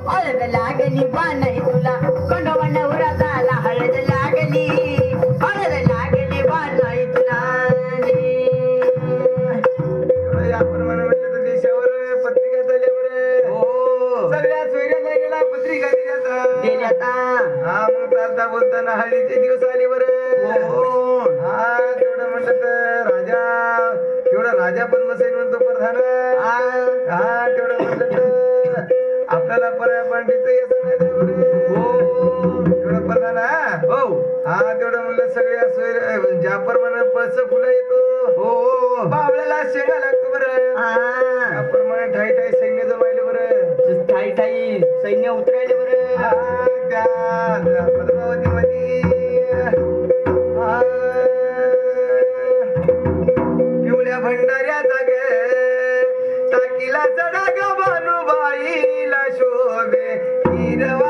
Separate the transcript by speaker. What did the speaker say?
Speaker 1: हळद लागली बाणाई तुला खंडोबाने उराताला हळद लागली बाणाई तुला
Speaker 2: याप्रमाणे म्हटलं तर देशावर पत्रिका झाल्यावर
Speaker 1: हो
Speaker 2: सगळ्या सोयऱ्या जायला पत्रिका
Speaker 1: दिली आता
Speaker 2: हा मग चालता बोलताना हळदीचे दिवस आले बरं
Speaker 1: हो
Speaker 2: हा तेवढं म्हणलं तर राजा पण बसेल म्हणतो प्रधान हा तेवढं म्हणलं तर आपल्याला पंडित येतं नाही ते बरं.
Speaker 1: हो
Speaker 2: तेवढं प्रधान
Speaker 1: हो
Speaker 2: हा तेवढं म्हणलं सगळ्या सोय ज्या प्रमाणे पळस फुलं येतो
Speaker 1: हो
Speaker 2: बावळ्याला शेंगा लागतो बरं त्याप्रमाणे ठाई ठाई सैन्य जमायले बरं
Speaker 1: ठाई ठाई सैन्य उतरायले बरं
Speaker 2: त्या पद्मावती मध्ये पिवळ्या भंडाऱ्याचा ग टाकीला चढा ग भानुबाईला शोभे हिरवा